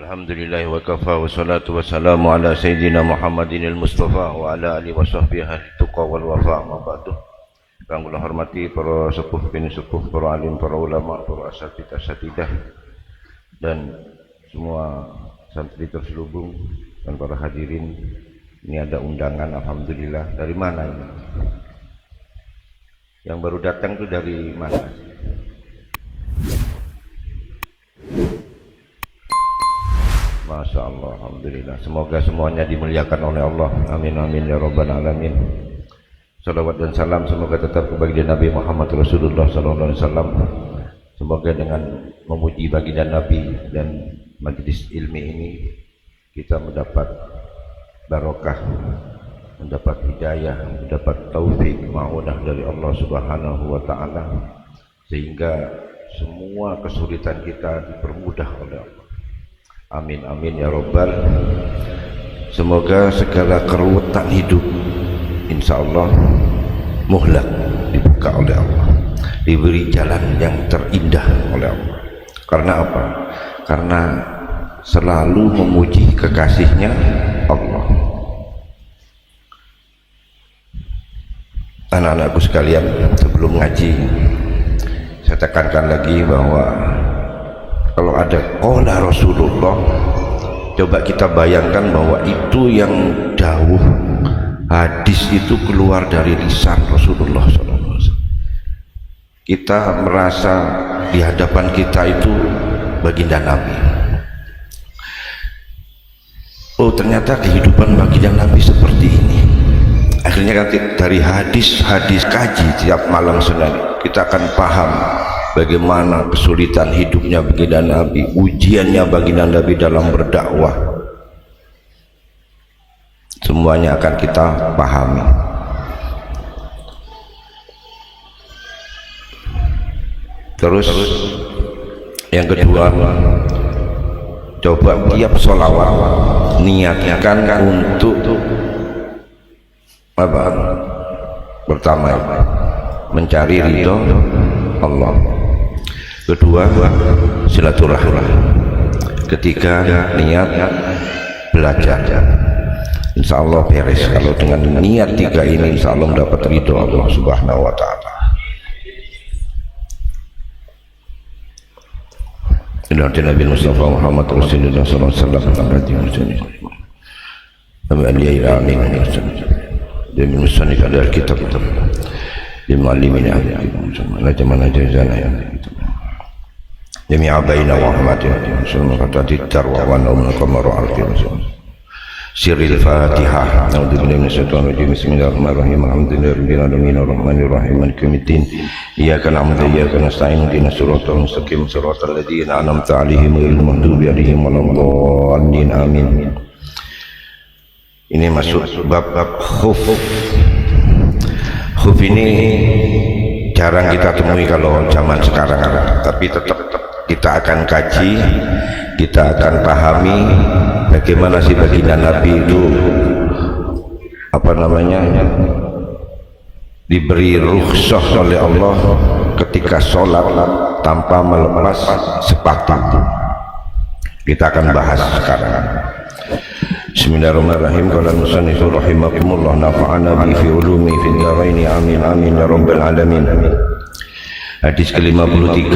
Alhamdulillah wa kafa wa salatu wa salamu ala sayyidina Muhammadin al-Mustafa wa ala alihi wa sahbihi ahli tuqa wal wafa ma ba'du. Kang kula hormati para sepuh bini sepuh, para alim, para ulama, para asatidah dan semua santri terselubung dan para hadirin. Ini ada undangan, alhamdulillah. Dari mana ini? Yang baru datang itu dari mana? Masya Allah, alhamdulillah. Semoga semuanya dimuliakan oleh Allah. Amin amin ya rabbal alamin. Salawat dan salam semoga tetap kepada Nabi Muhammad Rasulullah sallallahu alaihi wasallam. Semoga dengan memuji baginda Nabi dan majlis ilmi ini kita mendapat barokah, mendapat hidayah, mendapat taufik ma'unah dari Allah Subhanahu wa taala, sehingga semua kesulitan kita dipermudah oleh Allah. Amin amin ya rabbal. Semoga segala keruwetan hidup insyaallah muhlak dibuka oleh Allah, diberi jalan yang terindah oleh Allah. Karena apa? Karena selalu memuji kekasihnya Allah. Anak-anakku sekalian, sebelum ngaji saya tekankan lagi bahwa kalau ada qala Rasulullah, coba kita bayangkan bahwa itu yang dawuh hadis itu keluar dari lisan Rasulullah SAW. Kita merasa di hadapan kita itu baginda Nabi. Oh, ternyata kehidupan baginda Nabi seperti ini. Akhirnya kan dari hadis-hadis kaji tiap malam Senin kita akan paham bagaimana kesulitan hidupnya baginda Nabi, ujiannya baginda Nabi dalam berdakwah. Semuanya akan kita pahami. Terus yang kedua, coba tiap sholawat niatkan untuk apa? Pertama, mencari ridho Allah. Kedua, silaturahmi. Ketiga, niat belajar. Insya Allah beres. Kalau dengan niat tiga ini, insya Allah mendapat ridho Allah Subhanahu wa taala. Nabi Mustafa Muhammad Rasulullah sallallahu alaihi wasallam. Amin. Demi musannif adalah kitab limu'allimina mana jazana ya demi abaina wa rahmatina sallallahu alaihi wa sallam. Sirril Fatihah. A'udzubillahi minasyaitonir rajim. Bismillahirrahmanirrahim. Alhamdulillahirabbil alamin arrahmanir rahim maliki yaumiddin. Iyyaka na'budu wa iyyaka nasta'in. Ihdinas siratal mustaqim siratal ladzina an'amta 'alaihim ghairil maghdubi 'alaihim waladdallin. Amin. Ini masuk bab khuf. Khuf ini jarang kita temui kalau zaman sekarang, tapi tetap kita akan kaji, kita akan pahami bagaimana sih baginda Nabi itu diberi rukhsah oleh Allah ketika sholat tanpa melepas sepatu. Kita akan bahas sekarang. Bismillahirrahmanirrahim. Qala al-musannif rahimakumullah nafa'ana bi fi ulumi fid dharain amin amin ya rabbal alamin. Hadis ke-53,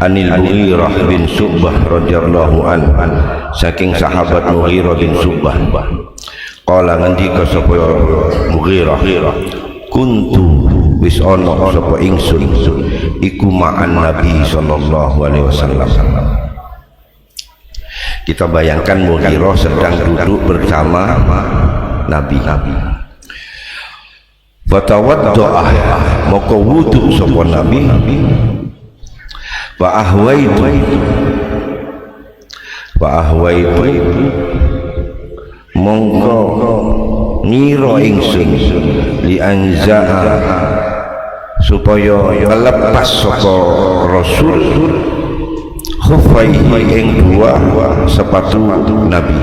Anil Mughirah bin Syu'bah radhiyallahu an, saking sahabat Mughirah bin Syu'bah. Qala ngendika sapa Mughirah, kuntu wis ana sapa ingsun iku ma'an Nabi sallallahu alaihi wasallam. Kita bayangkan Mughirah sedang duduk bersama Nabi. Fatawaddo'ah, maka wudu sapa Nabi. Fa ahwaitu mongko ngira ingsun li anza'a supaya melepas sapa Rasul khufaihi ing dua sepatu Nabi.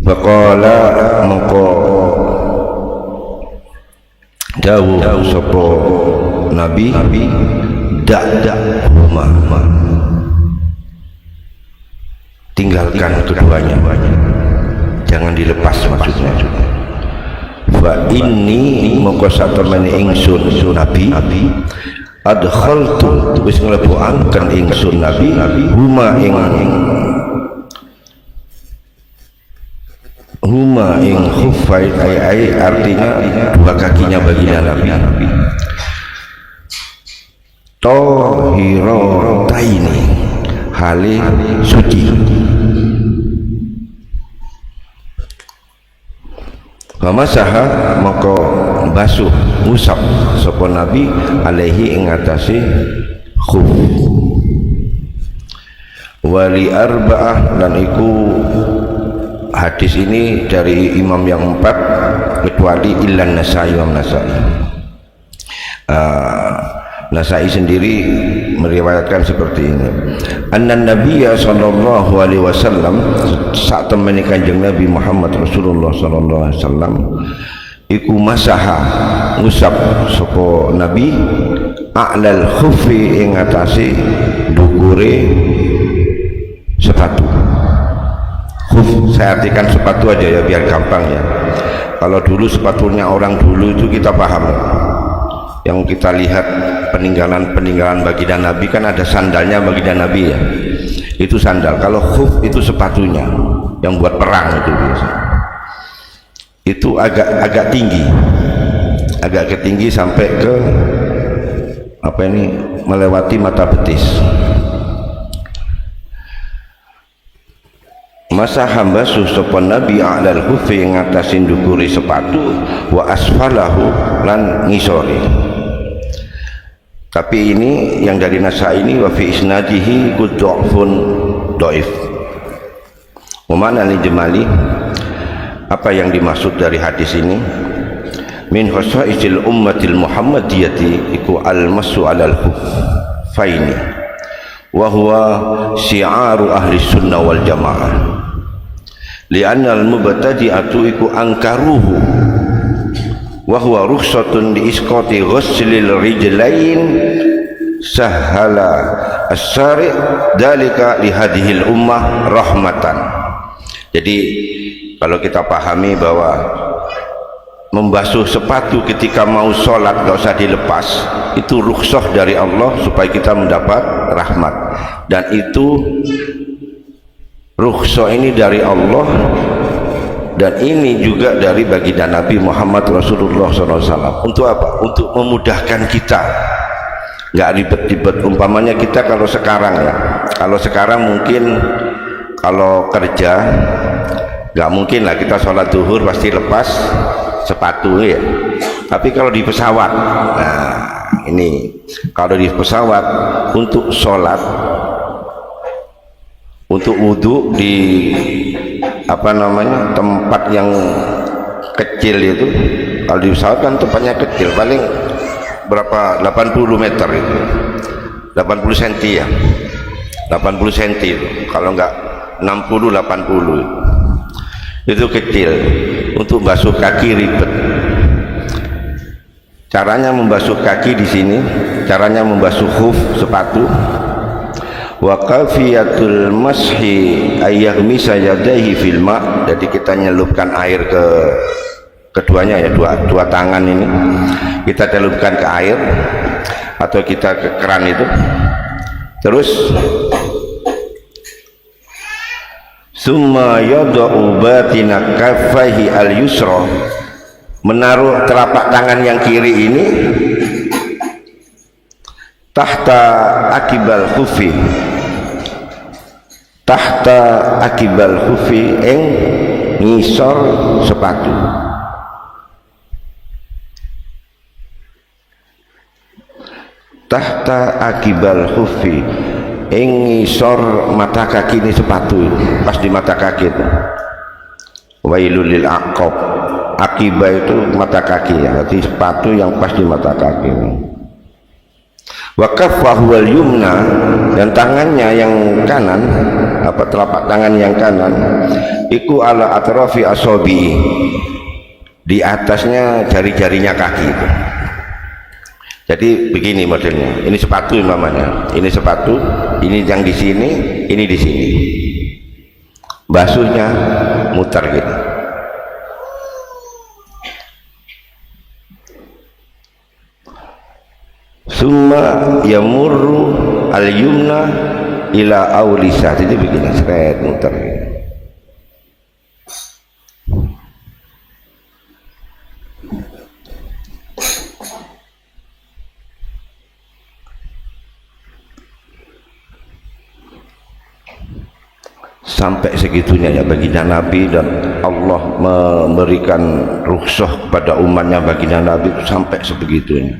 Faqala mongko dawuh sapa Nabi dak huma tinggalkan keduanya, jangan dilepas maksudnya. Fa inni moko satemene ingsun nabi adkhaltu wis nglebokaken ingsun nabi huma ing khuffai ai artinya dua kakinya baginda nabi tahirataini hale suci. Famasaha maka basuh ngusap sapa nabi alaihi ing atase khuf. Wali arba'ah, dan iku hadis ini dari imam yang 4 kecuali Illan Nasai, Imam Nasai. Nasai sendiri meriwayatkan seperti ini. Annan Nabiyya sallallahu alaihi wasallam, saat temani Kanjeng Nabi Muhammad Rasulullah sallallahu alaihi wasallam iku masaha ngusap sapa Nabi a'lal khuffi ing atase dukure sepatu. Khuf saya artikan sepatu aja ya biar gampang ya. Kalau dulu sepatunya orang dulu itu kita paham. Yang kita lihat peninggalan baginda Nabi kan ada sandalnya baginda Nabi ya, itu sandal. Kalau khuf itu sepatunya yang buat perang itu biasa. Itu agak tinggi sampai ke apa ini, melewati mata betis. Masa hamba susupon Nabi a'lal khuffi ngatasin dukuri sepatu wa asfalahu lan ngisori. Tapi ini yang dari Nasa ini wa fi isnadihi kudhafun dhaif. Mana ni jemali? Apa yang dimaksud dari hadis ini? Min khasaisil ummatil muhammadiyati iku al-masu 'alal khuffaini wa huwa syi'aru ahli sunnah wal jamaah. Li'anna al-mubtadi'atu iku angkaruhu wa huwa rukhsatun li isqati ghuslil rijlain sahala as-sari' dalika li hadhil ummah rahmatan. Jadi kalau kita pahami bahwa membasuh sepatu ketika mau sholat gak usah dilepas, itu rukhsah dari Allah supaya kita mendapat rahmat, dan itu rukhsah ini dari Allah, dan ini juga dari baginda Nabi Muhammad Rasulullah SAW. Untuk apa? Untuk memudahkan kita, nggak ribet-ribet. Umpamanya kita kalau sekarang ya, kalau sekarang mungkin kalau kerja nggak mungkin lah kita sholat zuhur pasti lepas sepatu ya. Tapi kalau di pesawat, nah ini kalau di pesawat untuk sholat, untuk wudhu di apa namanya, tempat yang kecil itu, kalau di pesawat kan tempatnya kecil, paling berapa, 80 meter itu, 80 cm ya, 80 cm itu, kalau enggak 60-80 itu kecil. Untuk basuh kaki ribet. Caranya membasuh kaki di sini, caranya membasuh khuf sepatu, wa kafiyatul mashi ayyahmisa yadayhi fil ma'. Jadi kita nyelupkan air ke keduanya ya, dua tangan ini kita celupkan ke air atau kita ke keran itu, terus summa yada'u batina kaffaihi al-yusra, menaruh telapak tangan yang kiri ini tahta akibal khufi, tahta akibal khufi ing ngisor sepatu. Tahta akibal khufi ing ngisor mata kaki ini sepatu, pas di mata kaki itu. Wailul lil aqab, akiba itu mata kaki ya, berarti sepatu yang pas di mata kaki. Wa kaffahu wal yumna, dan tangannya yang kanan, apa telapak tangan yang kanan iku ala atrafi asabi, di atasnya jari-jarinya kaki itu. Jadi begini modelnya, ini sepatu namanya, ini sepatu, ini yang di sini, ini di sini. basuhnya muter gitu. Summa yamurru al-yumna ila aulisa, jadi begini, seret muter gitu. Sampai segitunya ya baginda Nabi, dan Allah memberikan rukhsah kepada umatnya baginda Nabi sampai sebegitunya.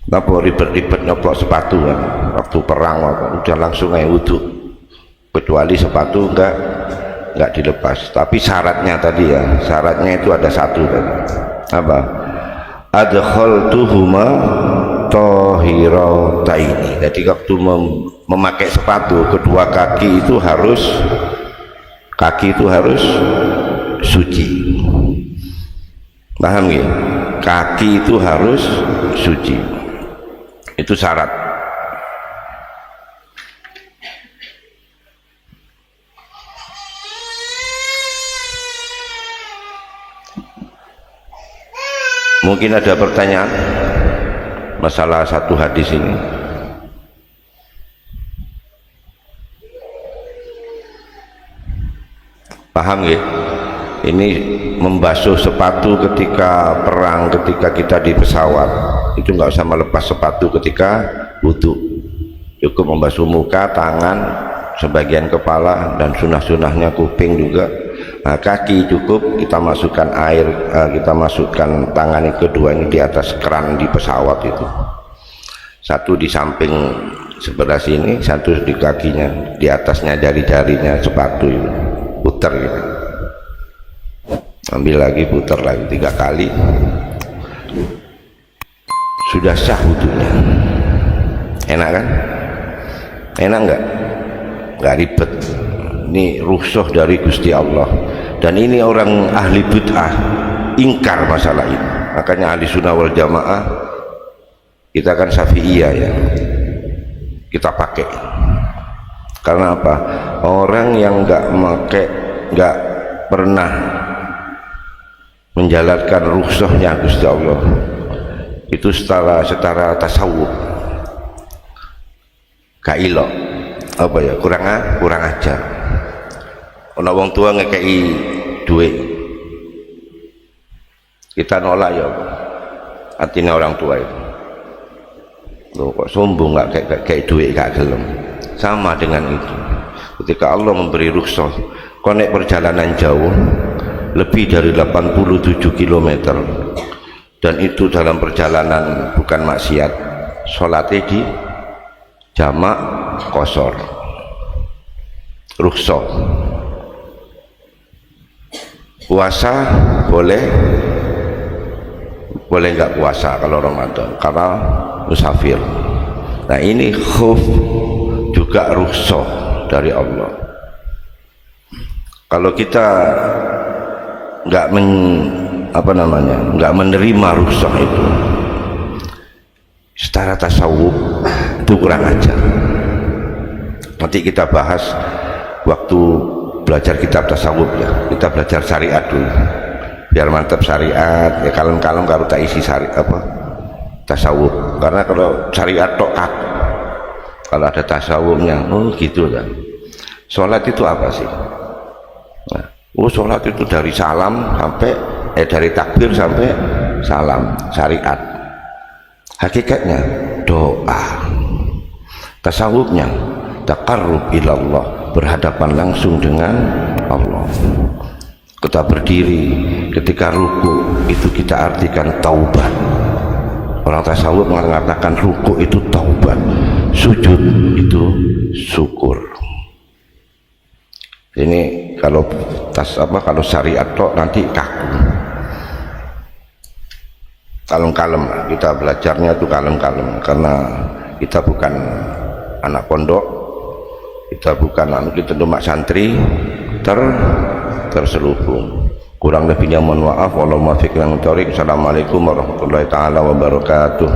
Napa ribet-ribet nyoplok sepatu kan waktu perang, udah langsung aja wudhu, kecuali sepatu enggak dilepas. Tapi syaratnya tadi ya, syaratnya itu ada satu tadi, apa? Adkhaltuhuma tahirataini. Jadi waktu memakai sepatu, kedua kaki itu harus suci. Paham ya? Kaki itu harus suci. Itu syarat. Mungkin ada pertanyaan masalah satu hadis ini. Paham ya? Ini membasuh sepatu ketika perang, ketika kita di pesawat, itu nggak usah melepas sepatu ketika wudhu, cukup membasuh muka, tangan, sebagian kepala, dan sunah-sunahnya kuping juga. Nah, kaki cukup kita masukkan air, kita masukkan tangan kedua ini di atas keran di pesawat itu, satu di samping sebelah sini, satu di kakinya, di atasnya jari-jarinya sepatu itu, putar gitu, ambil lagi, putar lagi 3 kali, sudah sah wudhunya. Enak kan? Enak nggak ribet. Ini rukhsah dari Gusti Allah, dan ini orang ahli bid'ah ingkar masalah ini. Makanya ahli sunnah wal jamaah, kita kan syafi'iyah ya, kita pakai. Karena apa? Orang yang nggak pernah menjalankan rukhsahnya Gusti Allah itu secara tasawuf gak ilok, apa ya, kurang ajar. Ono wong tua ngekei duit, kita nolak ya, artinya orang tua itu loh, kok sombong nggak kayak duit, gak gelem. Sama dengan itu, ketika Allah memberi rukhsah, konek perjalanan jauh lebih dari 87 km, dan itu dalam perjalanan bukan maksiat, sholatnya di jamak qashar, rukhsah. Puasa boleh nggak puasa kalau Ramadan karena musafir. Nah ini khuf juga rukhsah dari Allah. Kalau kita nggak menerima rukhsah itu secara tasawuf, itu kurang ajar. Nanti kita bahas waktu belajar kitab tasawuf ya, kita belajar syariat dulu biar mantap syariat ya, kalem-kalem kalau tak isi tasawuf. Karena kalau syariat tok kaku, kalau ada tasawufnya, oh gitu kan. Sholat itu apa sih? Nah, sholat itu dari salam sampai dari takbir sampai salam, syariat. Hakikatnya doa. Tasawufnya taqarrub ilallah, berhadapan langsung dengan Allah. Kita berdiri, ketika ruku itu kita artikan taubat. Orang tasawuf mengatakan ruku itu taubat, sujud itu syukur. Ini kalau kalau syariat tok nanti kaku. Kalem-kalem, kita belajarnya itu kalem-kalem, karena kita bukan anak pondok, kita bukan kita cuma santri terselubung. Kurang lebihnya mohon maaf. Wallahu muwaffiq. Assalamualaikum warahmatullahi taala wabarakatuh.